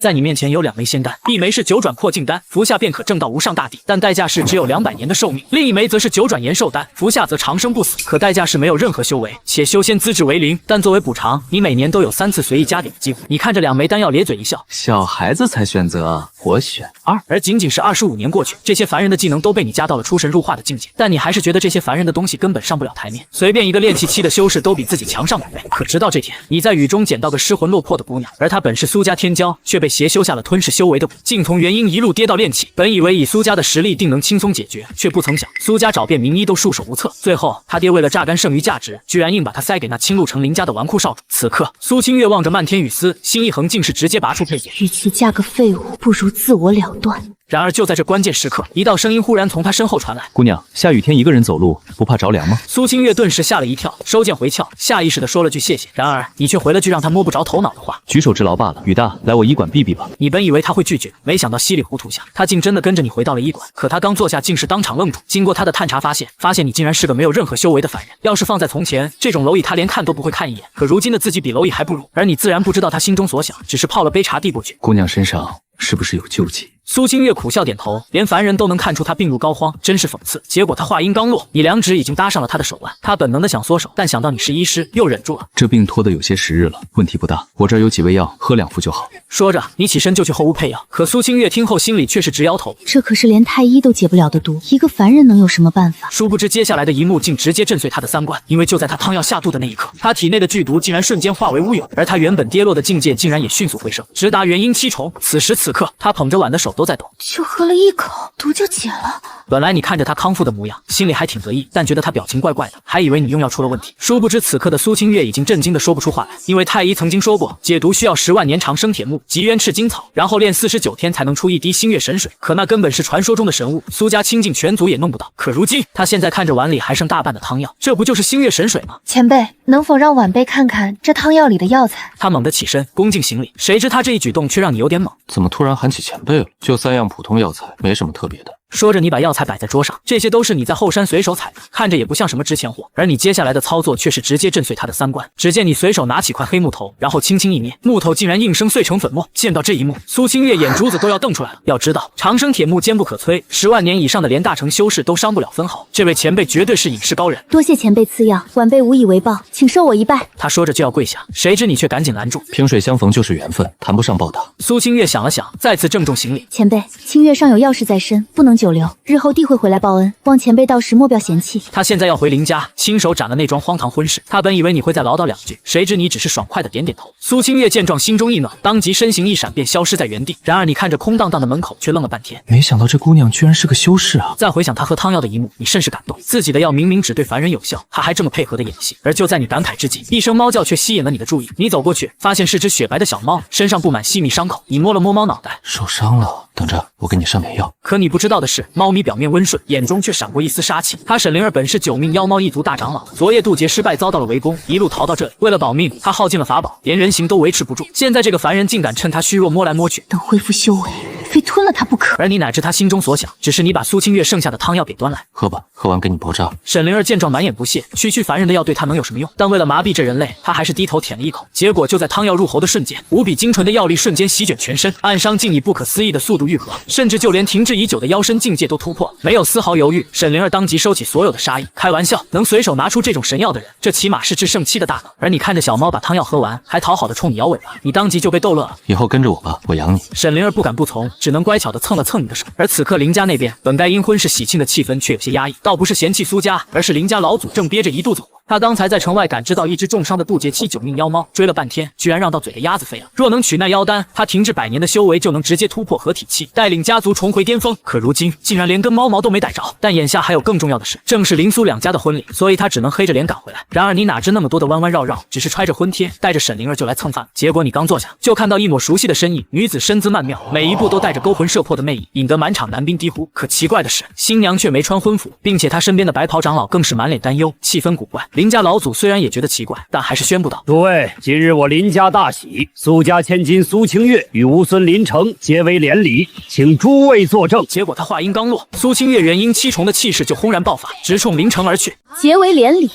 在你面前有2枚仙丹，一枚是九转扩境丹，服下便可正道无上大帝，但代价是只有200年的寿命；另一枚则是九转延寿丹，服下则长生不死，可代价是没有任何修为，且修仙资质为0。但作为补偿，你每年都有3次随意加点的机会。你看着2枚丹药咧嘴一笑，小孩子才选择，我选2。而仅仅是25年过去，这些凡人的技能都被你加到了出神入化的境界，但你还是觉得这些凡人的东西根本上不了台面，随便一个炼气期的修士都比自己强上100倍。可直到这天，你在雨中捡到个失魂落魄的姑娘，而她本是苏家天骄，却被邪修下了吞噬修为的蛊，竟从元婴一路跌到炼气。本以为以苏家的实力定能轻松解决，却不曾想苏家找遍名医都束手无策。最后他爹为了榨干剩余价值，居然硬把他塞给那青鹿城林家的纨绔少主。此刻苏清月望着漫天雨丝，心一横，竟是直接拔出佩剑。与其嫁个废物，不如自我了断。然而就在这关键时刻，一道声音忽然从他身后传来：“姑娘，下雨天一个人走路，不怕着凉吗？”苏清月顿时吓了一跳，收剑回鞘，下意识地说了句谢谢。然而你却回了句让他摸不着头脑的话：“举手之劳罢了。雨大，来我医馆避避吧。”你本以为他会拒绝，没想到稀里糊涂下，他竟真的跟着你回到了医馆。可他刚坐下，竟是当场愣住。经过他的探查，发现你竟然是个没有任何修为的凡人。要是放在从前，这种蝼蚁他连看都不会看一眼。可如今的自己比蝼蚁还不如，而你自然不知道他心中所想，只是泡了杯茶递过去。姑娘身上是不是有救济？苏清月苦笑点头，连凡人都能看出他病入膏肓，真是讽刺。结果他话音刚落，你2指已经搭上了他的手腕。他本能的想缩手，但想到你是医师，又忍住了。这病拖得有些时日了，问题不大，我这儿有几味药，喝2服就好。说着，你起身就去后屋配药。可苏清月听后心里却是直摇头，这可是连太医都解不了的毒，一个凡人能有什么办法？殊不知接下来的一幕竟直接震碎他的3观，因为就在他汤药下肚的那一刻，他体内的剧毒竟然瞬间化为乌有，而他原本跌落的境界竟然也迅速回升，直达元婴7重。此时此刻，他捧着碗的手都在抖。就喝了1口，毒就解了。本来你看着他康复的模样，心里还挺得意，但觉得他表情怪怪的，还以为你用药出了问题。殊不知此刻的苏清月已经震惊的说不出话来，因为太医曾经说过，解毒需要10万年长生铁木、极渊赤金草，然后炼49天才能出1滴星月神水。可那根本是传说中的神物，苏家倾尽全族也弄不到。可如今他现在看着碗里还剩大半的汤药，这不就是星月神水吗？前辈，能否让晚辈看看这汤药里的药材？他猛地起身，恭敬行礼。谁知他这一举动却让你有点懵，怎么突然喊起前辈了？就3样普通药材，没什么特别的。说着，你把药材摆在桌上，这些都是你在后山随手采的，看着也不像什么值钱货。而你接下来的操作却是直接震碎他的3观。只见你随手拿起块黑木头，然后轻轻一捏，木头竟然应声碎成粉末。见到这一幕，苏清月眼珠子都要瞪出来了。要知道，长生铁木坚不可摧，10万年以上的连大成修士都伤不了分毫。这位前辈绝对是隐世高人，多谢前辈赐药，晚辈无以为报，请受我一拜。他说着就要跪下，谁知你却赶紧拦住。萍水相逢就是缘分，谈不上报答。苏清月想了想，再次郑重行礼。前辈，清月尚有要事在身，不能久留，日后必会回来报恩，望前辈到时莫表嫌弃。他现在要回林家，亲手斩了那桩荒唐婚事。他本以为你会再唠叨2句，谁知你只是爽快的点点头。苏清月见状，心中一暖，当即身形一闪，便消失在原地。然而你看着空荡荡的门口，却愣了半天。没想到这姑娘居然是个修士啊！再回想他喝汤药的一幕，你甚是感动。自己的药明明只对凡人有效，他还这么配合的演戏。而就在你感慨之际，一声猫叫却吸引了你的注意。你走过去，发现是只雪白的小猫，身上布满细密伤口。你摸了摸猫脑袋，受伤了。等着，我给你上点药。可你不知道的是，猫咪表面温顺，眼中却闪过一丝杀气。他沈灵儿本是9命妖猫一族大长老，昨夜渡劫失败，遭到了围攻，一路逃到这里。为了保命，他耗尽了法宝，连人形都维持不住。现在这个凡人竟敢趁他虚弱摸来摸去，等恢复修为，非吞了他不可。而你乃知他心中所想，只是你把苏清月剩下的汤药给端来。喝吧，喝完给你包扎。沈灵儿见状满眼不屑，区凡人的药对他能有什么用？但为了麻痹这人类，他还是低头舔了一口。结果就在汤药入喉的瞬间，无比精纯的药力瞬间席卷全身，暗伤竟以不可思议的速度愈合，甚至就连停滞已久的妖身境界都突破。没有丝毫犹豫，沈灵儿当即收起所有的杀意。开玩笑，能随手拿出这种神药的人，这起码是至圣期的大能。而你看着小猫把汤药喝完，还讨好的冲你摇尾巴，你当即就被逗乐了。以后跟着我吧，我养你。沈灵儿不敢不从，只能乖巧的蹭了蹭你的手。而此刻林家那边，本该因婚事喜庆的气氛却有些压抑，倒不是嫌弃苏家，而是林家老祖正憋着一肚子火。他刚才在城外感知到一只重伤的渡劫期9命妖猫，追了半天，居然让到嘴的鸭子飞了。若能取那妖丹，他停滞100年的修为就能直接突破合体期，带领家族重回巅峰。可如今竟然连根猫毛都没逮着。但眼下还有更重要的事，正是林苏2家的婚礼，所以他只能黑着脸赶回来。然而你哪知那么多的弯弯绕绕，只是揣着婚帖，带着沈灵儿就来蹭饭。结果你刚坐下，就看到一抹熟悉的身影，女子身姿曼妙，每一步都带着勾魂摄魄的魅影，引得满场男宾低呼。可奇怪的是，新娘却没穿婚服，并且她身边的白袍长老更是满脸担忧，气氛古怪。林家老祖虽然也觉得奇怪，但还是宣布道：诸位，今日我林家大喜，苏家千金苏清月与乌孙林城结为连理，请诸位作证。结果他话音刚落，苏清月元婴7重的气势就轰然爆发，直冲林城而去。结为连理，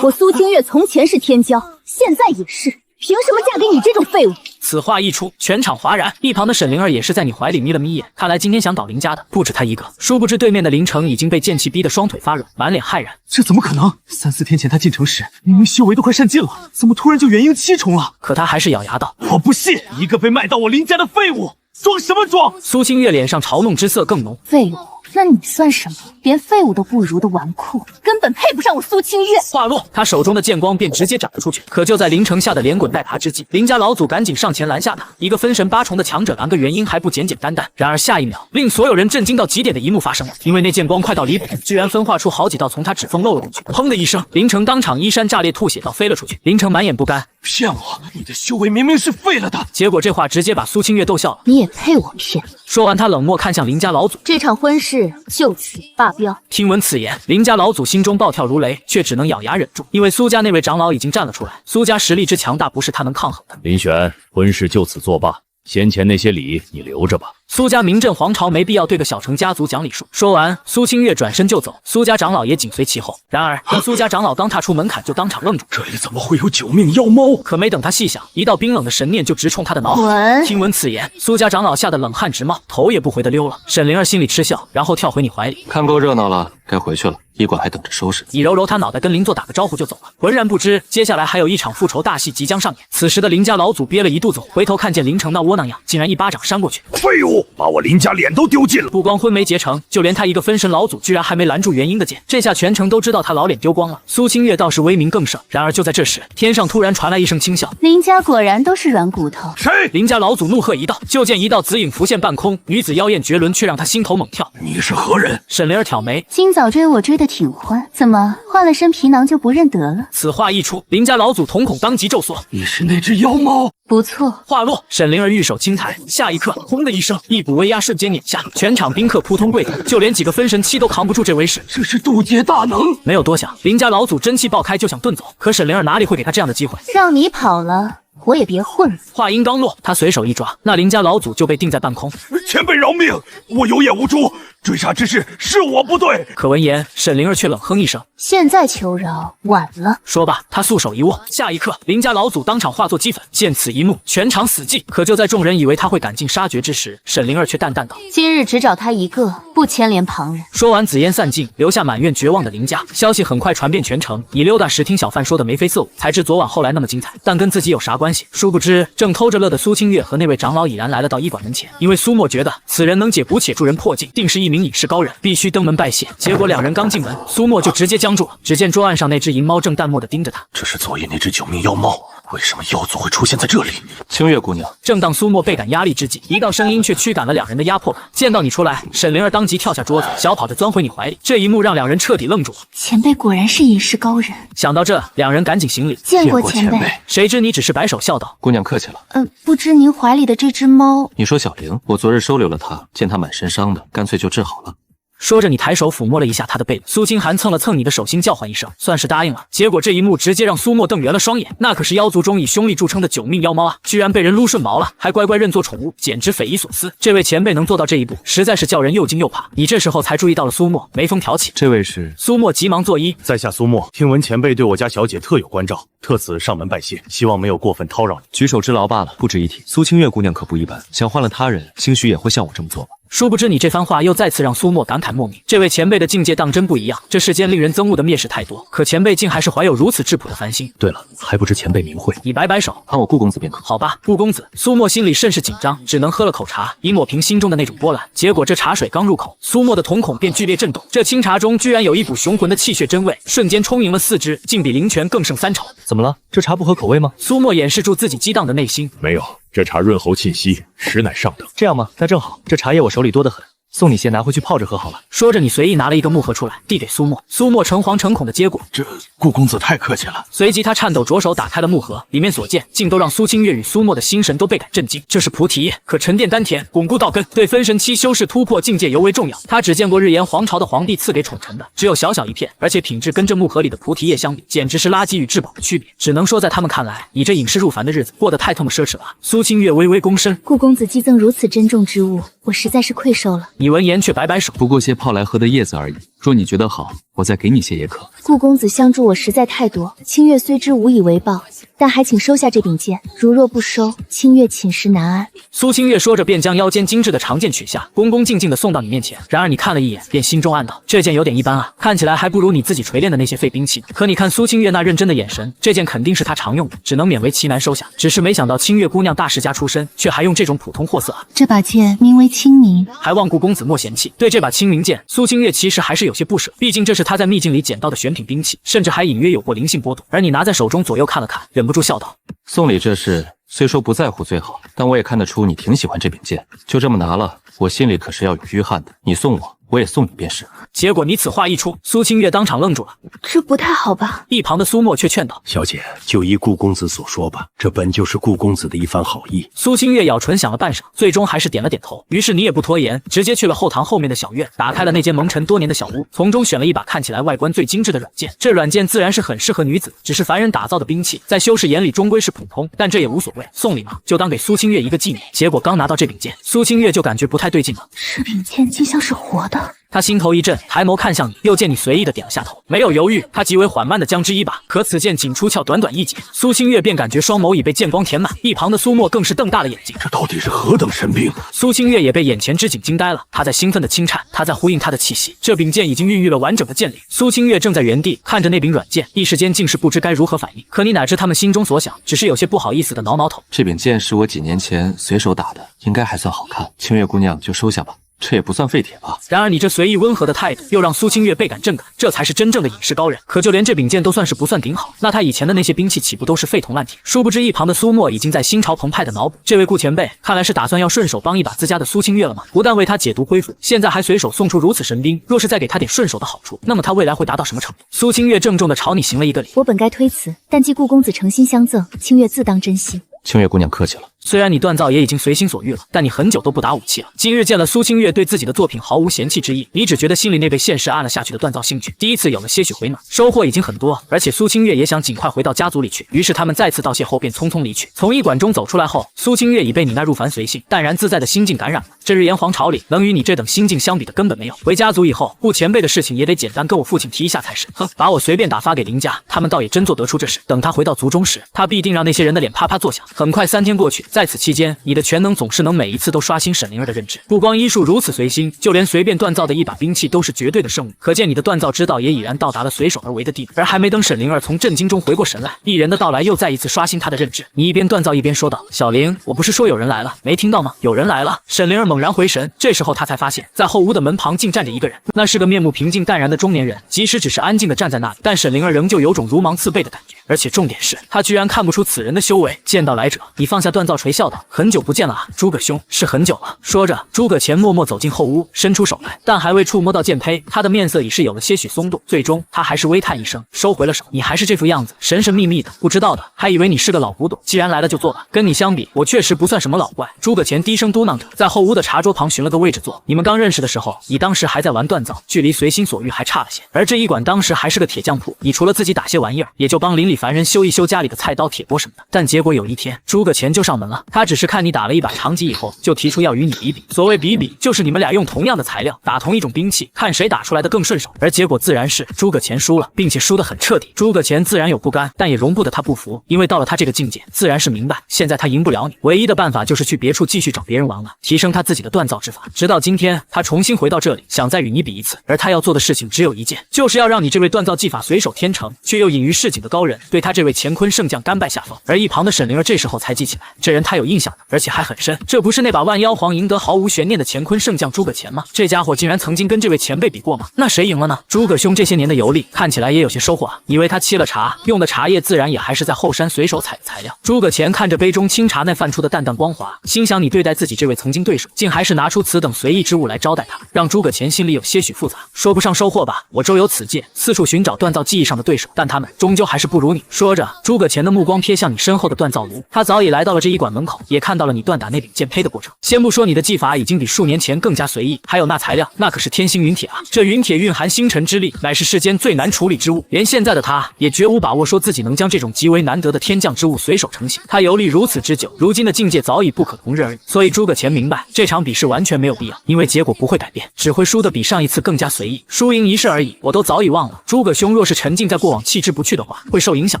我苏清月从前是天骄，现在也是，凭什么嫁给你这种废物？此话一出，全场哗然。一旁的沈灵儿也是在你怀里眯了眯眼，看来今天想搞林家的不止他一个。殊不知对面的林城已经被剑气逼得双腿发软，满脸骇然。这怎么可能？3、4天前他进城时，明明修为都快善尽了，怎么突然就元婴7重了？可他还是咬牙道：“我不信，一个被卖到我林家的废物，装什么装？”苏清月脸上嘲弄之色更浓。废物？那你算什么？连废物都不如的纨绔，根本配不上我苏清月。话落，他手中的剑光便直接斩了出去。可就在林城吓得连滚带爬之际，林家老祖赶紧上前拦下他。一个分神8重的强者拦个元婴还不简简单单。然而下一秒，令所有人震惊到极点的一幕发生了，因为那剑光快到离谱，居然分化出好几道从他指缝漏了过去。砰的一声，林城当场衣衫炸裂，吐血到飞了出去。林城满眼不甘，骗我！你的修为明明是废了的。结果这话直接把苏清月逗笑了。你也配我骗？说完，他冷漠看向林家老祖。这场婚事就此罢标。听闻此言，林家老祖心中暴跳如雷，却只能咬牙忍住，因为苏家那位长老已经站了出来。苏家实力之强大，不是他能抗衡的。林璇，婚事就此作罢，先前那些礼你留着吧。苏家名震皇朝，没必要对个小城家族讲礼数。说完，苏清月转身就走，苏家长老也紧随其后。然而，当苏家长老刚踏出门槛，就当场愣住。这里怎么会有9命妖猫？可没等他细想，一道冰冷的神念就直冲他的脑海。滚！听闻此言，苏家长老吓得冷汗直冒，头也不回的溜了。沈灵儿心里嗤笑，然后跳回你怀里。看够热闹了，该回去了。医馆还等着收拾。你揉揉他脑袋，跟邻座打个招呼就走了，浑然不知接下来还有一场复仇大戏即将上演。此时的林家老祖憋了一肚子火，回头看见林城那窝囊样，竟然一巴掌扇过去。废物，把我林家脸都丢尽了！不光婚没结成，就连他一个分神老祖居然还没拦住元婴的剑，这下全城都知道他老脸丢光了。苏清月倒是威名更盛。然而就在这时，天上突然传来一声轻笑，林家果然都是软骨头。谁？林家老祖怒喝一道，就见一道紫影浮现半空，女子妖艳绝伦，却让他心头猛跳。你是何人？沈灵儿挑眉，今早追我追得挺欢，怎么换了身皮囊就不认得了？此话一出，林家老祖瞳孔当即骤缩。你是那只妖猫？不错。话落，沈灵儿玉手轻抬，下一刻，轰的一声，一股威压瞬间碾下，全场宾客扑通跪倒，就连几个分神期都扛不住这威势。这是渡劫大能！没有多想，林家老祖真气爆开就想遁走，可沈灵儿哪里会给他这样的机会？让你跑了，我也别混了。话音刚落，他随手一抓，那林家老祖就被定在半空。前辈饶命，我有眼无珠，追杀之事是我不对。可闻言，沈灵儿却冷哼一声，现在求饶晚了。说罢，他素手一握，下一刻，林家老祖当场化作齑粉。见此一幕，全场死寂。可就在众人以为他会赶尽杀绝之时，沈灵儿却淡淡道：“今日只找他一个，不牵连旁人。”说完，紫烟散尽，留下满院绝望的林家。消息很快传遍全城，以溜达时听小贩说的眉飞色舞，才知昨晚后来那么精彩，但跟自己有啥关系？殊不知，正偷着乐的苏清月和那位长老已然来了到医馆门前，因为苏沫觉得此人能解补且助人破境，定是一名隐世高人，必须登门拜谢。结果两人刚进门，苏沫就直接僵住了。只见桌案上那只银猫正淡漠地盯着他。这是昨夜那只9命妖猫，为什么妖族会出现在这里？清月姑娘，正当苏沫倍感压力之际，一道声音却驱赶了两人的压迫感。见到你出来，沈灵儿当即跳下桌子，小跑着钻回你怀里。这一幕让两人彻底愣住了。前辈果然是隐世高人。想到这，两人赶紧行礼，见过前辈。谁知你只是摆手笑道：“姑娘客气了。不知您怀里的这只猫……你说小玲，我昨日收留了她，见她满身伤的，干脆就治好了。”说着，你抬手抚摸了一下他的背部。苏清寒蹭了蹭你的手心，叫唤一声，算是答应了。结果这一幕直接让苏沫瞪圆了双眼，那可是妖族中以凶力著称的9命妖猫啊，居然被人撸顺毛了，还乖乖认作宠物，简直匪夷所思。这位前辈能做到这一步，实在是叫人又惊又怕。你这时候才注意到了苏沫，眉峰挑起。这位是？苏沫急忙作揖，在下苏沫，听闻前辈对我家小姐特有关照，特此上门拜谢，希望没有过分叨扰你。举手之劳罢了，不值一提。苏清月姑娘可不一般，想换了他人，兴许也会像我这么做吧。殊不知你这番话又再次让苏沫感慨莫名。这位前辈的境界当真不一样，这世间令人憎恶的蔑视太多，可前辈竟还是怀有如此质朴的凡心。对了，还不知前辈名讳？你摆摆手，喊我顾公子便可。好吧，顾公子。苏沫心里甚是紧张，只能喝了口茶，以抹平心中的那种波澜。结果这茶水刚入口，苏沫的瞳孔便剧烈震动，这清茶中居然有一股雄浑的气血真味，瞬间充盈了4肢，竟比灵泉更胜3筹。怎么了？这茶不合口味吗？苏沫掩饰住自己激荡的内心，没有，这茶润喉沁息，实乃上等。这样吗？那正好，这茶叶我手里多得很。送你些，拿回去泡着喝好了。说着，你随意拿了一个木盒出来，递给苏沫。苏沫诚惶诚恐地接过。这顾公子太客气了。随即他颤抖着手打开了木盒，里面所见竟都让苏清月与苏沫的心神都倍感震惊。这是菩提叶，可沉淀丹田，巩固道根，对分神期修士突破境界尤为重要。他只见过日炎皇朝的皇帝赐给宠臣的，只有小小一片，而且品质跟这木盒里的菩提叶相比，简直是垃圾与至宝的区别。只能说在他们看来，你这隐士入凡的日子过得太他妈奢侈了。苏清月微微躬身，顾公子寄赠如此珍重之物，我实在是愧受了。你闻言却摆摆手，不过些泡来喝的叶子而已。若你觉得好，我再给你些也可。顾公子相助我实在太多，清月虽知无以为报，但还请收下这柄剑。如若不收，清月寝食难安。苏清月说着，便将腰间精致的长剑取下，恭恭敬敬地送到你面前。然而你看了一眼，便心中暗道：这剑有点一般啊，看起来还不如你自己锤炼的那些废兵器呢。可你看苏清月那认真的眼神，这剑肯定是她常用的，只能勉为其难收下。只是没想到清月姑娘大世家出身，却还用这种普通货色啊！这把剑名为清明，还望顾公子莫嫌弃。对这把清明剑，苏清月其实还是有些不舍，毕竟这是她在秘境里捡到的选品兵器，甚至还隐约有过灵性波动。而你拿在手中左右看了看，忍不住笑道：送礼这事虽说不在乎最好，但我也看得出你挺喜欢这柄剑，就这么拿了，我心里可是要有约翰的。你送我，我也送你便是。结果你此话一出，苏清月当场愣住了。这不太好吧？一旁的苏沫却劝道：小姐，就依顾公子所说吧，这本就是顾公子的一番好意。苏清月咬唇想了半晌，最终还是点了点头。于是你也不拖延，直接去了后堂后面的小院，打开了那间蒙尘多年的小屋，从中选了一把看起来外观最精致的软剑。这软剑自然是很适合女子，只是凡人打造的兵器，在修士眼里终归是普通，但这也无所谓，送礼嘛，就当给苏清月一个纪念。结果刚拿到这柄剑，苏清月就感觉不太对劲了。这柄剑竟像是活的。他心头一震，抬眸看向你，又见你随意的点了下头，没有犹豫，他极为缓慢的将之一把。可此剑仅出鞘短短一截，苏清月便感觉双眸已被剑光填满，一旁的苏沫更是瞪大了眼睛。这到底是何等神兵？苏清月也被眼前之景惊呆了，他在兴奋的轻颤，他在呼应他的气息。这柄剑已经孕育了完整的剑灵。苏清月正在原地看着那柄软剑，一时间竟是不知该如何反应。可你哪知他们心中所想，只是有些不好意思的挠挠头。这柄剑是我几年前随手打的，应该还算好看，清月姑娘就收下吧。这也不算废铁吧？然而你这随意温和的态度，又让苏清月倍感震感。这才是真正的隐士高人。可就连这柄剑都算是不算顶好，那他以前的那些兵器岂不都是废铜烂铁？殊不知一旁的苏沫已经在心潮澎湃的脑补，这位顾前辈看来是打算要顺手帮一把自家的苏清月了吗？不但为他解毒恢复，现在还随手送出如此神兵。若是再给他点顺手的好处，那么他未来会达到什么程度？苏清月郑重的朝你行了一个礼。我本该推辞，但既顾公子诚心相赠，清月自当珍惜。清月姑娘客气了。虽然你锻造也已经随心所欲了，但你很久都不打武器了。今日见了苏清月对自己的作品毫无嫌弃之意，你只觉得心里那被现实按了下去的锻造兴趣第一次有了些许回暖，收获已经很多，而且苏清月也想尽快回到家族里去。于是他们再次道谢后便匆匆离去。从驿馆中走出来后，苏清月已被你那入凡随性、淡然自在的心境感染了。这日炎黄朝里能与你这等心境相比的根本没有。回家族以后，顾前辈的事情也得简单跟我父亲提一下才是。哼，把我随便打发给林家，他们倒也真做得出这事。等他回到族中时，他必定让那些人的脸啪啪作响。很快3天过去，在此期间，你的全能总是能每一次都刷新沈灵儿的认知。不光医术如此随心，就连随便锻造的一把兵器都是绝对的圣物。可见你的锻造之道也已然到达了随手而为的地步。而还没等沈灵儿从震惊中回过神来，一人的到来又再一次刷新她的认知。你一边锻造一边说道：“小灵，我不是说有人来了，没听到吗？有人来了！”沈灵儿猛然回神，这时候她才发现，在后屋的门旁竟站着一个人，那是个面目平静淡然的中年人。即使只是安静的站在那里，但沈灵儿仍旧有种如芒刺背的感觉。而且重点是，她居然看不出此人的修为。见到来者，你放下锻造锤笑道：“很久不见了啊，诸葛兄，是很久了。”说着，诸葛前默默走进后屋，伸出手来，但还未触摸到剑胚，他的面色已是有了些许松动。最终，他还是微叹一声，收回了手。你还是这副样子，神神秘秘的，不知道的还以为你是个老古董。既然来了就坐吧，跟你相比，我确实不算什么老怪。诸葛前低声嘟囔着，在后屋的茶桌旁寻了个位置坐。你们刚认识的时候，你当时还在玩锻造，距离随心所欲还差了些。而这医馆当时还是个铁匠铺，你除了自己打些玩意儿，也就帮邻里凡人修一修家里的菜刀、铁钵什么的。但结果有一天，诸葛前就上门了。他只是看你打了一把长戟以后，就提出要与你比比。所谓比比，就是你们俩用同样的材料打同一种兵器，看谁打出来的更顺手。而结果自然是诸葛前输了，并且输得很彻底。诸葛前自然有不甘，但也容不得他不服，因为到了他这个境界，自然是明白现在他赢不了你，唯一的办法就是去别处继续找别人玩了，提升他自己的锻造之法。直到今天，他重新回到这里，想再与你比一次。而他要做的事情只有一件，就是要让你这位锻造技法随手天成却又隐于市井的高人，对他这位乾坤圣将甘拜下风。而一旁的沈灵儿这时候才记起来，这人他有印象的，而且还很深。这不是那把万妖皇赢得毫无悬念的乾坤圣将诸葛前吗？这家伙竟然曾经跟这位前辈比过吗？那谁赢了呢？诸葛兄这些年的游历，看起来也有些收获啊。以为他沏了茶，用的茶叶自然也还是在后山随手采的材料。诸葛前看着杯中清茶那泛出的淡淡光华，心想你对待自己这位曾经对手，竟还是拿出此等随意之物来招待他，让诸葛前心里有些许复杂。说不上收获吧，我周游此界，四处寻找锻造技艺上的对手，但他们终究还是不如你。说着，诸葛前的目光瞥向你身后的锻造炉，他早已来到了这一馆馆门口，也看到了你锻打那柄剑胚的过程。先不说你的技法已经比数年前更加随意，还有那材料，那可是天星陨铁啊！这陨铁蕴含星辰之力，乃是世间最难处理之物，连现在的他也绝无把握说自己能将这种极为难得的天降之物随手成型。他游历如此之久，如今的境界早已不可同日而语。所以诸葛乾明白，这场比试完全没有必要，因为结果不会改变，只会输得比上一次更加随意，输赢一事而已。我都早已忘了，诸葛兄若是沉浸在过往弃之不去的话，会受影响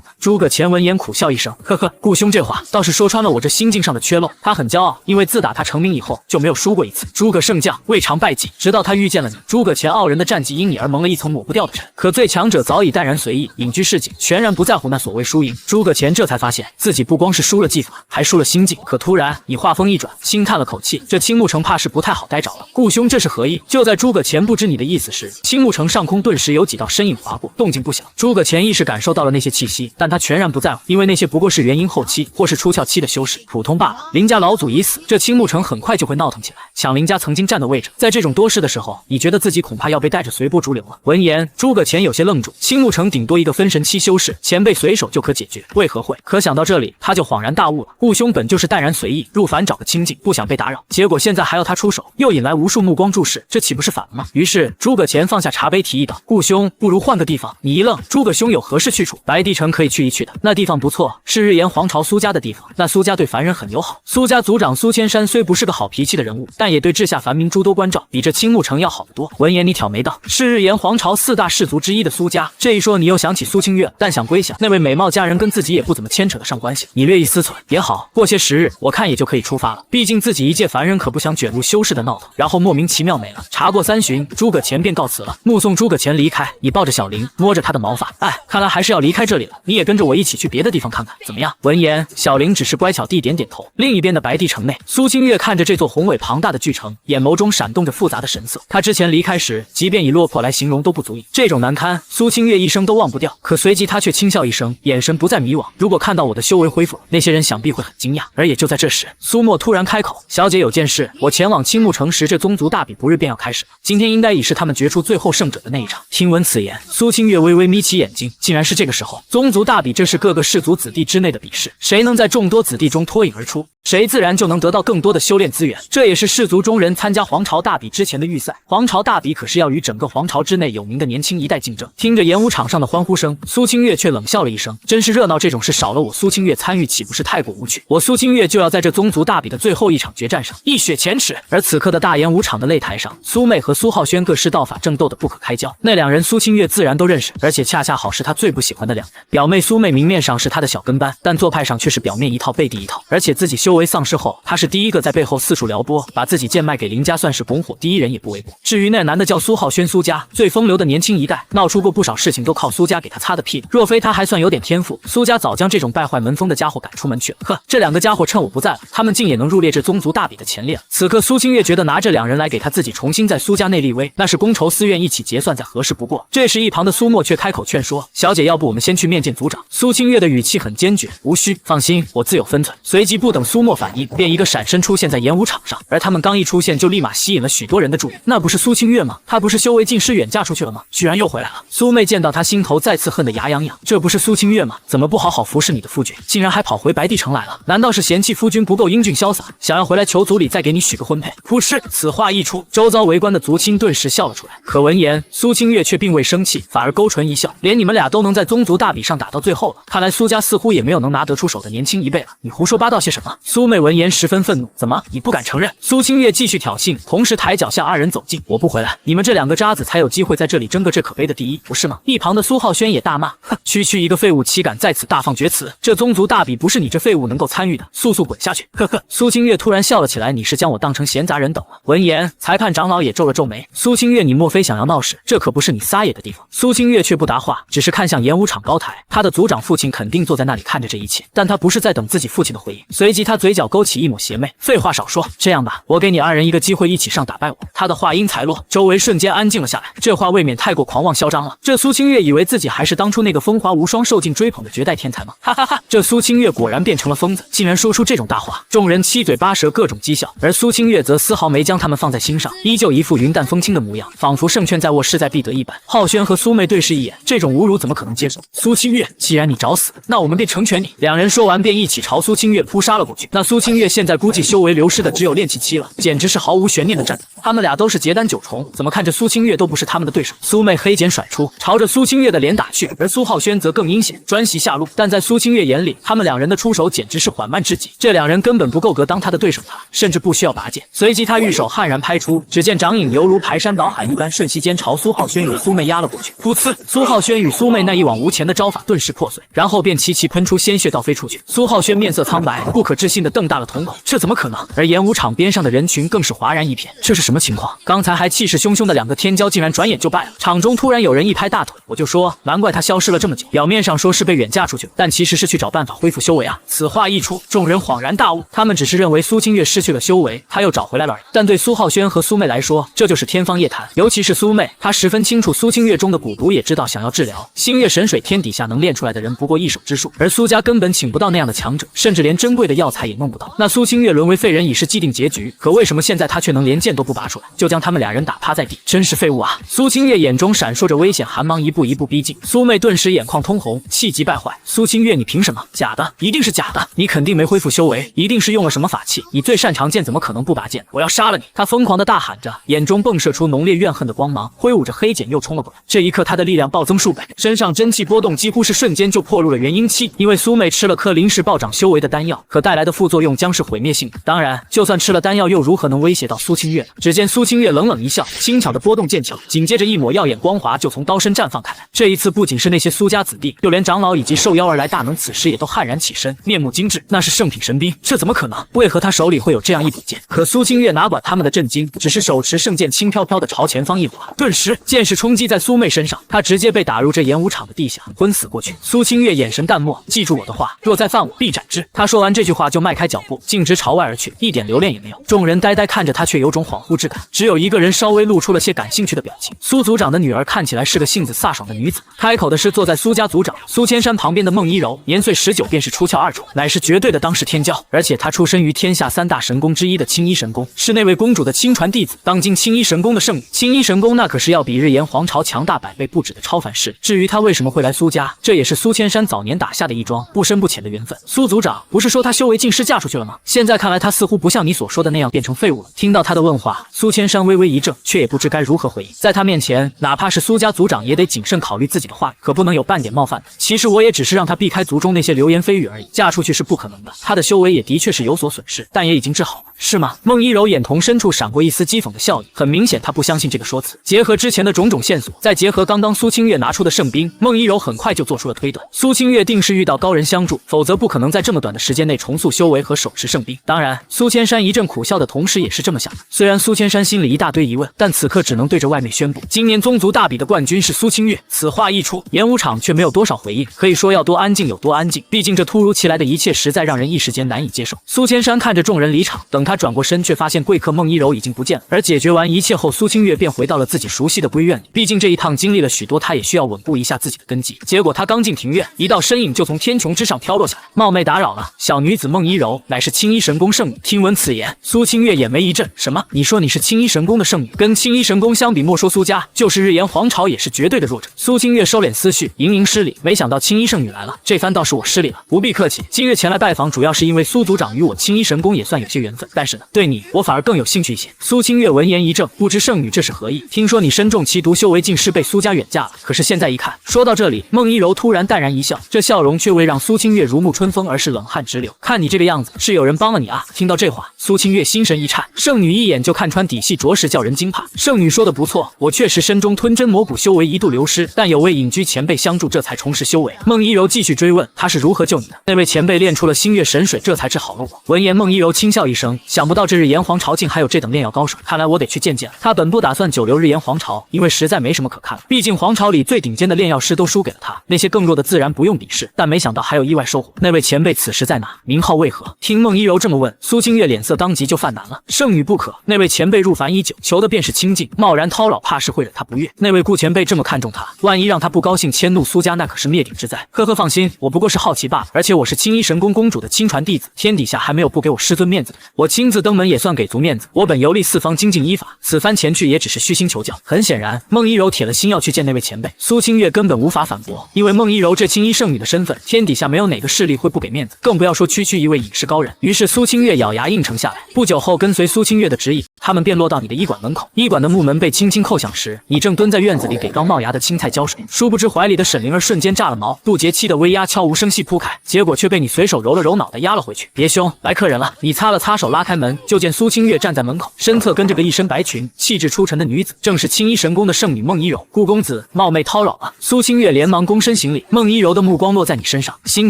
的。诸葛乾闻言苦笑一声，呵呵，顾兄这话倒是说穿了我这心境上的缺漏。他很骄傲，因为自打他成名以后就没有输过一次。诸葛圣将未尝败绩，直到他遇见了你。诸葛乾傲人的战绩因你而蒙了一层抹不掉的尘。可最强者早已淡然随意，隐居市井，全然不在乎那所谓输赢。诸葛乾这才发现自己不光是输了技法，还输了心境。可突然你话锋一转，轻叹了口气，这青木城怕是不太好待着了。顾兄这是何意？就在诸葛乾不知你的意思时，青木城上空顿时有几道身影划过，动静不小。诸葛乾亦是感受到了那些气息，但他全然不在乎，因为那些不过是元婴后期或是出窍期的修士，普通罢了。林家老祖已死，这青木城很快就会闹腾起来，抢林家曾经占的位置。在这种多事的时候，你觉得自己恐怕要被带着随波逐流了。闻言，诸葛乾有些愣住。青木城顶多一个分神期修士，前辈随手就可解决，为何会？可想到这里，他就恍然大悟了。顾兄本就是淡然随意，入凡找个清静，不想被打扰，结果现在还要他出手，又引来无数目光注视，这岂不是反了吗？于是诸葛乾放下茶杯，提议道：“顾兄，不如换个地方。”你一愣，诸葛兄有何事去处？白帝城可以去一去的，那地方不错，是日炎皇朝苏家的地方。那苏家对凡人很友好，苏家族长苏千山虽不是个好脾气的人物，但也对治下凡民诸多关照，比这青木城要好得多。闻言，你挑眉道：“是日炎皇朝4大氏族之一的苏家。”这一说，你又想起苏清月，但想归想，那位美貌佳人跟自己也不怎么牵扯得上关系。你略一思忖，也好，过些时日，我看也就可以出发了。毕竟自己一介凡人，可不想卷入修士的闹腾，然后莫名其妙没了。茶过3巡，诸葛乾便告辞了。目送诸葛乾离开，你抱着小林，摸着他的毛发，哎，看来还是要离开这里了。你也跟着我一起去别的地方看看，怎么样？闻言，小林只是乖巧地点点头。另一边的白帝城内，苏清月看着这座宏伟庞大的巨城，眼眸中闪动着复杂的神色。他之前离开时，即便以落魄来形容都不足以，这种难堪，苏清月一生都忘不掉。可随即他却轻笑一声，眼神不再迷惘。如果看到我的修为恢复，那些人想必会很惊讶。而也就在这时，苏沫突然开口：“小姐有件事，我前往青木城时，这宗族大比不日便要开始了。今天应该已是他们决出最后胜者的那一场。”听闻此言，苏清月微微眯起眼睛，竟然是这个时候。宗族大比，这是各个氏族子弟之内的比试，谁能在众多子弟中脱颖而出，谁自然就能得到更多的修炼资源。这也是氏族中人参加皇朝大比之前的预赛。皇朝大比可是要与整个皇朝之内有名的年轻一代竞争。听着演武场上的欢呼声，苏清月却冷笑了一声：“真是热闹，这种事少了我苏清月参与，岂不是太过无趣？我苏清月就要在这宗族大比的最后一场决战上一雪前耻。”而此刻的大演武场的擂台上，苏妹和苏浩轩各施道法正斗得不可开交。那两人苏清月自然都认识，而且恰恰好是他最不喜欢的两人。表妹苏妹明面上是他的小跟班，但做派上却是表面一套背地一套。而且自己修为丧失后，他是第一个在背后四处撩拨，把自己贱卖给林家，算是拱火第一人也不为过。至于那男的叫苏浩轩，苏家最风流的年轻一代，闹出过不少事情，都靠苏家给他擦的屁股。若非他还算有点天赋，苏家早将这种败坏门风的家伙赶出门去了。呵，这两个家伙趁我不在了，他们竟也能入列这宗族大比的前列了。此刻苏清月觉得拿这两人来给他自己重新在苏家内立威，那是公仇私怨一起结算，再合适不过。这时一旁的苏沫却开口劝说：“小姐，要不我们先去面见族长？”苏清月的语气很坚决：“无需，放心，我自有分寸。”随即不等苏沫反应，便一个闪身出现在演武场上。而他们刚一出现，就立马吸引了许多人的注意。那不是苏清月吗？她不是修为尽失远嫁出去了吗？居然又回来了！苏妹见到她，心头再次恨得牙痒痒。这不是苏清月吗？怎么不好好服侍你的夫君，竟然还跑回白帝城来了？难道是嫌弃夫君不够英俊潇洒，想要回来求族里再给你许个婚配？噗嗤！此话一出，周遭围观的族亲顿时笑了出来。可闻言，苏清月却并未生气，反而勾唇一笑：“连你们俩都能在宗族大比上打到最后了，看来苏家似乎也没有能拿得出手的年轻一辈了。你胡说八道些什么？”苏妹闻言十分愤怒：“怎么，你不敢承认？”苏清月继续挑衅，同时抬脚向二人走近：“我不回来，你们这两个渣子才有机会在这里争个这可悲的第一，不是吗？”一旁的苏浩轩也大骂：“哼，区区一个废物，岂敢在此大放厥词？这宗族大比不是你这废物能够参与的，速速滚下去！”呵呵，苏清月突然笑了起来：“你是将我当成闲杂人等了？”闻言，裁判长老也皱了皱眉：“苏清月，你莫非想要闹事？这可不是你撒野的地方。”苏清月却不答话，只是看向演武场高台，他的族长父亲肯定坐在那里看着这一切，但他不是在等自己父亲的回应。随即他嘴角勾起一抹邪魅：“废话少说，这样吧，我给你二人一个机会，一起上打败我。”他的话音才落，周围瞬间安静了下来。这话未免太过狂妄嚣张了。这苏清月以为自己还是当初那个风华无双、受尽追捧的绝代天才吗？哈哈哈！这苏清月果然变成了疯子，竟然说出这种大话。众人七嘴八舌，各种讥笑，而苏清月则丝毫没将他们放在心上，依旧一副云淡风轻的模样，仿佛胜券在握，势在必得一般。浩轩和苏妹对视一眼，这种侮辱怎么可能接受？苏清月，既然你找死，那我们便成全你。两人说完，便一起朝苏清月扑杀了过去。去。那苏清月现在估计修为流失的只有炼气期了，简直是毫无悬念的战斗。他们俩都是结丹9重，怎么看着苏清月都不是他们的对手。苏妹黑剪甩出，朝着苏清月的脸打去，而苏浩轩则更阴险，专袭下路。但在苏清月眼里，他们两人的出手简直是缓慢至极，这两人根本不够格当他的对手，他甚至不需要拔剑。随即他玉手悍然拍出，只见掌影犹如排山倒海一般，瞬息间朝苏浩轩与苏妹压了过去。噗呲，苏浩轩与苏妹那一往无前的招法顿时破碎，然后便齐齐喷出鲜血倒飞出去。苏浩轩面色苍白，不可置信地瞪大了瞳孔，这怎么可能？而演武场边上的人群更是哗然一片，这是什么情况？刚才还气势汹汹的两个天骄竟然转眼就败了。场中突然有人一拍大腿，我就说难怪他消失了这么久，表面上说是被远嫁出去了，但其实是去找办法恢复修为啊。此话一出，众人恍然大悟，他们只是认为苏清月失去了修为，他又找回来了而已。但对苏浩轩和苏妹来说，这就是天方夜谭。尤其是苏妹，她十分清楚苏清月中的蛊毒，也知道想要治疗星月神水天底下能练出来的人不过一手之数，而苏家根本请不到那样的强者，甚至连珍贵的药材也弄不到。那苏清月沦为废人已是既定结局，可为什么现在他却能连剑都不拔出来，就将他们俩人打趴在地？真是废物啊！苏清月眼中闪烁着危险寒芒，一步一步逼近。苏妹顿时眼眶通红，气急败坏。苏清月，你凭什么？假的，一定是假的！你肯定没恢复修为，一定是用了什么法器。你最擅长剑，怎么可能不拔剑？我要杀了你！他疯狂地大喊着，眼中迸射出浓烈怨恨的光芒，挥舞着黑剪又冲了过来。这一刻，他的力量暴增数倍，身上真气波动几乎是瞬间就破入了元婴期。因为苏妹吃了颗临时暴涨修为的丹药，可带来的副作用将是毁灭性的。当然，就算吃了丹药，又如何能威胁到苏清月？只见苏清月冷冷一笑，轻巧的拨动剑鞘，紧接着一抹耀眼光华就从刀身绽放开来。这一次，不仅是那些苏家子弟，就连长老以及受邀而来大能此时也都悍然起身，面目精致。那是圣品神兵，这怎么可能？为何他手里会有这样一柄剑？可苏清月哪管他们的震惊，只是手持圣剑轻飘飘的朝前方一划，顿时剑势冲击在苏妹身上，她直接被打入这演武场的地下，昏死过去。苏清月眼神淡漠，记住我的话，若再犯我，必斩之。他说完这句话就迈开脚步，径直朝外而去，一点留恋也没有。众人呆呆看着他，却有种恍惚之感。只有一个人稍微露出了些感兴趣的表情，苏族长的女儿看起来是个性子飒爽的女子。开口的是坐在苏家族长苏千山旁边的孟一柔，年岁19便是出鞘2重，乃是绝对的当世天骄。而且她出身于天下3大神宫之一的青衣神宫，是那位公主的亲传弟子，当今青衣神宫的圣女。青衣神宫那可是要比日炎皇朝强大100倍不止的超凡势力。至于她为什么会来苏家，这也是苏千山早年打下的一桩不深不浅的缘分。苏族长，不是说她修为尽失嫁出去了吗？现在看来她似乎不像你所说的那样变成废物了。听到他的问话，苏千山微微一怔，却也不知该如何回应。在他面前，哪怕是苏家族长也得谨慎考虑自己的话语，可不能有半点冒犯的。其实我也只是让他避开族中那些流言蜚语而已，嫁出去是不可能的。他的修为也的确是有所损失，但也已经治好了，是吗？孟一柔眼瞳深处闪过一丝讥讽的笑意，很明显他不相信这个说辞。结合之前的种种线索，再结合刚刚苏清月拿出的圣兵，孟一柔很快就做出了推断，苏清月定是遇到高人相助，否则不可能在这么短的时间内重塑修为和手持圣兵。当然，苏千山一阵苦笑的同时也是这么想的。虽然苏千山心里一大堆疑问，但此刻只能对着外面宣布，今年宗族大比的冠军是苏清月。此话一出，演武场却没有多少回应，可以说要多安静有多安静，毕竟这突如其来的一切实在让人一时间难以接受。苏千山看着众人离场，等他转过身，却发现贵客孟一柔已经不见了。而解决完一切后，苏清月便回到了自己熟悉的闺院里，毕竟这一趟经历了许多，他也需要稳固一下自己的根基。结果他刚进庭院，一道身影就从天穹之上飘落下来，冒昧打扰了，小女子孟一柔乃是青衣神宫圣女。听闻此言，苏清月眼眉一震，什么？你说你是青衣神宫的圣女？跟青衣神宫相比，莫说苏家，就是日炎皇朝也是绝对的弱者。苏清月收敛思绪，盈盈施礼，没想到青衣圣女来了，这番倒是我失礼了，不必客气。今日前来拜访，主要是因为苏族长与我青衣神宫也算有些缘分，但是呢，对你我反而更有兴趣一些。苏清月闻言一怔，不知圣女这是何意？听说你身中奇毒，修为尽失，被苏家远嫁了，可是现在一看……说到这里，孟一柔突然淡然一笑，这笑容却未让苏清月如沐春风，而是冷汗直流。看你这个样子，是有人帮了你啊！听到这话，苏清月心神一颤，圣女一眼就看穿底细，着实叫人惊怕。圣女说的不错，我确实身中吞真魔蛊，修为一度流失，但有位隐居前辈相助，这才重拾修为。孟一柔继续追问，他是如何救你的？那位前辈练出了星月神水，这才治好了我。闻言，孟一柔轻笑一声，想不到这日炎皇朝竟还有这等炼药高手，看来我得去见见了。他本不打算久留日炎皇朝，因为实在没什么可看了，毕竟皇朝里最顶尖的炼药师都输给了他，那些更弱的自然不用比试。但没想到还有意外收获。那位前辈此时在哪？名号为何？听孟一柔这么问，苏清月脸色当即就泛蓝了。圣女不可，那位前辈前辈入凡已久，求的便是清静，贸然叨扰，怕是会惹他不悦。那位顾前辈这么看重他，万一让他不高兴，迁怒苏家，那可是灭顶之灾。呵呵，放心，我不过是好奇罢了。而且我是青衣神宫公主的亲传弟子，天底下还没有不给我师尊面子的人。我亲自登门也算给足面子。我本游历四方，精进医法，此番前去也只是虚心求教。很显然，孟一柔铁了心要去见那位前辈。苏清月根本无法反驳，因为孟一柔这青衣圣女的身份，天底下没有哪个势力会不给面子，更不要说区区一位隐士高人。于是苏清月咬牙应承下来。不久后，跟随苏清月的指引，他们便落到你的医馆门口。医馆的木门被轻轻叩响时，你正蹲在院子里给刚冒芽的青菜浇水，殊不知怀里的沈灵儿瞬间炸了毛，渡劫期的威压悄无声息铺开，结果却被你随手揉了揉脑袋压了回去。别凶，来客人了。你擦了擦手，拉开门，就见苏清月站在门口，身侧跟着个一身白裙、气质出尘的女子，正是青衣神宫的圣女孟一柔。顾公子冒昧叨扰了。苏清月连忙躬身行礼。孟一柔的目光落在你身上，心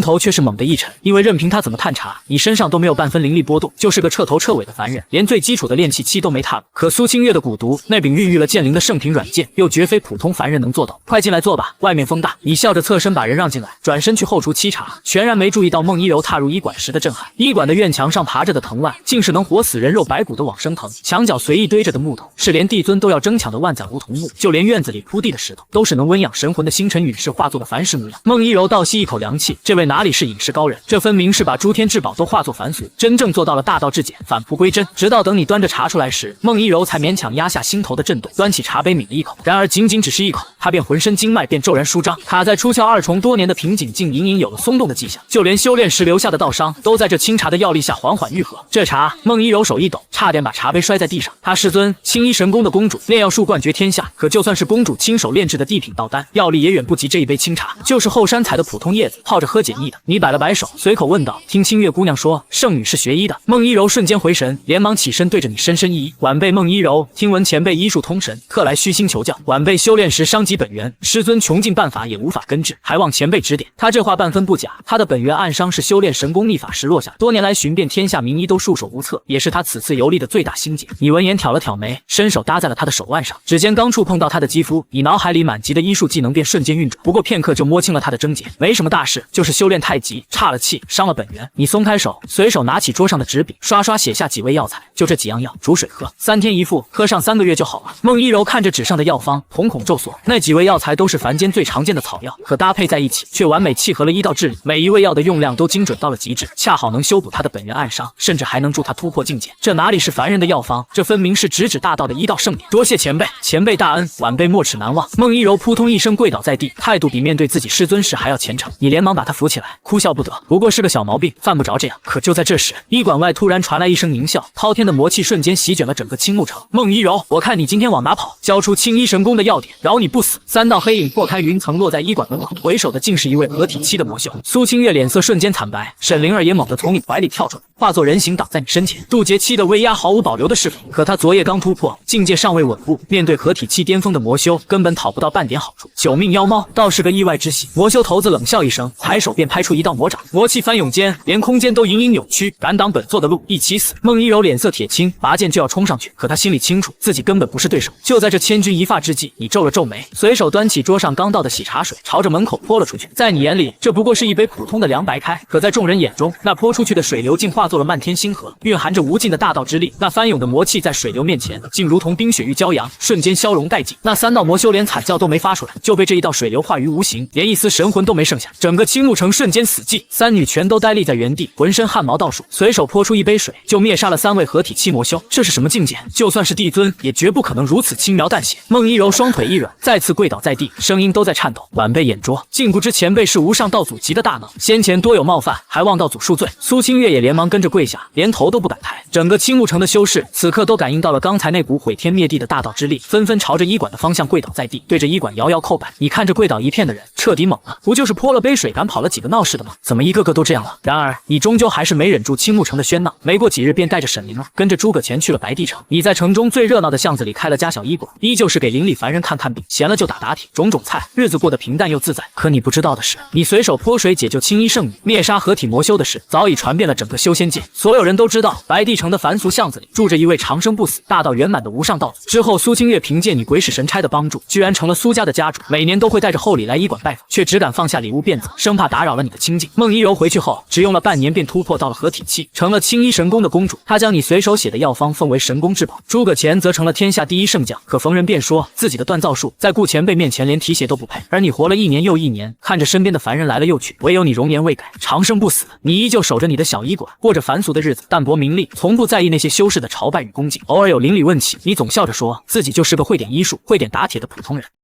头却是猛地一沉，因为任凭他怎么探查，你身上都没有半分灵力波动，就是个彻头彻尾的凡人，连最基础的炼气期都没踏入。可苏清月的蛊毒，那柄孕育了剑灵的圣品软剑，又绝非普通凡人能做到。快进来坐吧，外面风大。你笑着侧身把人让进来，转身去后厨沏茶，全然没注意到孟一柔踏入医馆时的震撼。医馆的院墙上爬着的藤蔓，竟是能活死人肉白骨的往生藤；墙角随意堆着的木头，是连帝尊都要争抢的万载梧桐木；就连院子里铺地的石头，都是能温养神魂的星辰陨石化作的凡石模样。孟一柔倒吸一口凉气，这位哪里是隐士高人，这分明是把诸天至宝都化作凡俗，真正做到了大道至简，返璞归真。直到等你端着茶出来时，孟一柔才勉强压下心头的震动，端起茶杯抿了一口。然而仅仅只是一口，他便浑身经脉便骤然舒张，卡在出窍二重多年的瓶颈竟隐隐有了松动的迹象，就连修炼时留下的道伤，都在这清茶的药力下缓缓愈合。这茶，孟一柔手一抖，差点把茶杯摔在地上。他师尊青衣神宫的公主，炼药术冠绝天下，可就算是公主亲手炼制的地品道丹，药力也远不及这一杯清茶，就是后山采的普通叶子，泡着喝解腻的。你摆了摆手，随口问道：“听清月姑娘说，圣女是学医的？”孟一柔瞬间回神，连忙起身对着你深深一揖：“晚辈孟一柔，听闻前辈医术通神，特来虚心求教。晚辈修炼时伤及本源，师尊穷尽办法也无法根治，还望前辈指点。”他这话半分不假，他的本源暗伤是修炼神功秘法时落下，多年来寻遍天下名医都束手无策，也是他此次游历的最大心结。你闻言挑了挑眉，伸手搭在了他的手腕上，指尖刚触碰到他的肌肤，你脑海里满级的医术技能便瞬间运转，不过片刻就摸清了他的症结，没什么大事，就是修炼太急，岔了气，伤了本源。你松开手，随手拿起桌上的纸笔，刷刷写下几味药材，就这几样药，煮水喝，3天一服，喝上3个月就好了。孟一柔看着纸上的药方，瞳孔骤缩，那几味药材都是凡间最常见的草药，可搭配在一起，却完美契合了医道治理，每一味药的用量都精准到了极致，恰好能修补他的本源暗伤，甚至还能助他突破境界。这哪里是凡人的药方，这分明是直指大道的医道圣典。多谢前辈，前辈大恩，晚辈没齿难忘。孟一柔扑通一声跪倒在地，态度比面对自己师尊时还要虔诚。你连忙把他扶起来，哭笑不得，不过是个小毛病，犯不着这样。可就在这时，医馆外突然传来一声狞笑，滔天的魔气瞬间席卷了整个青木城。孟一柔，我看你今天往哪跑？交出青衣神宫的要点，饶你不死。3道黑影破开云层，落在医馆门口，为首的竟是一位合体期的魔修。苏清月脸色瞬间惨白，沈灵儿也猛地从你怀里跳出来，化作人形挡在你身前。渡劫期的威压毫无保留的释放，可他昨夜刚突破，境界尚未稳固，面对合体期巅峰的魔修，根本讨不到半点好处。九命妖猫倒是个意外之喜。魔修头子冷笑一声，抬手便拍出一道魔掌，魔气翻涌间，连空间都隐隐扭曲。敢挡本座的路，一起死！孟一柔脸色铁青，拔剑就要冲上去，可他心里清楚，自己根本不是对手。就在这千钧一发之际，你皱了皱眉，随手端起桌上刚倒的喜茶水，朝着门口泼了出去。在你眼里，这不过是一杯普通的凉白开，可在众人眼中，那泼出去的水流竟化作了漫天星河，蕴含着无尽的大道之力。那翻涌的魔气在水流面前，竟如同冰雪遇骄阳，瞬间消融殆尽。那3道魔修连惨叫都没发出来，就被这一道水流化于无形，连一丝神魂都没剩下。整个青木城瞬间死寂，3女全都呆立在原地，浑身汗毛倒竖，随手泼出一杯水，就灭杀了3位合体期魔修。这是什么境界？就算是帝尊，也绝不可能如此轻描淡写。孟一柔双腿一软，再次跪倒在地，声音都在颤抖。晚辈眼拙，竟不知前辈是无上道祖级的大能，先前多有冒犯，还望道祖恕罪。苏清月也连忙跟着跪下，连头都不敢抬。整个青木城的修士此刻都感应到了刚才那股毁天灭地的大道之力，纷纷朝着医馆的方向跪倒在地，对着医馆摇摇叩拜。你看这跪倒一片的人，彻底懵了，不就是泼了杯水赶跑了几个闹事的吗？怎么一个个都这样了？然而你终究还是没忍住青木城的喧闹，没过几日便带着沈灵儿跟着诸葛钱去了白帝城。你在城中最热闹的巷子里开了家小医馆，依旧是给邻里凡人看看病，闲了就打打铁，种种菜，日子过得平淡又自在。可你不知道的是，你随手泼水解救青衣圣女，灭杀合体魔修的事，早已传遍了整个修仙界。所有人都知道，白帝城的凡俗巷子里住着一位长生不死、大道圆满的无上道祖。之后，苏清月凭借你鬼使神差的帮助，居然成了苏家的家主，每年都会带着厚礼来医馆拜访，却只敢放下礼物便走，生怕打扰了你的清静。孟一柔回去后，只用了半年便突破到了合体期，成了青衣神宫的公主。她将你随手写的药方奉为为神功至宝。诸葛虔则成了天下第一圣将。可逢人便说自己的锻造术在顾前辈面前连提鞋都不配。而你活了1年又1年，看着身边的凡人来了又去，唯有你容颜未改，长生不死。你依旧守着你的小医馆，过着凡俗的日子，淡泊名利，从不在意那些修士的朝拜与恭敬。偶尔有邻里问起，你总笑着说自己就是个会点医术、会点打铁的普通人。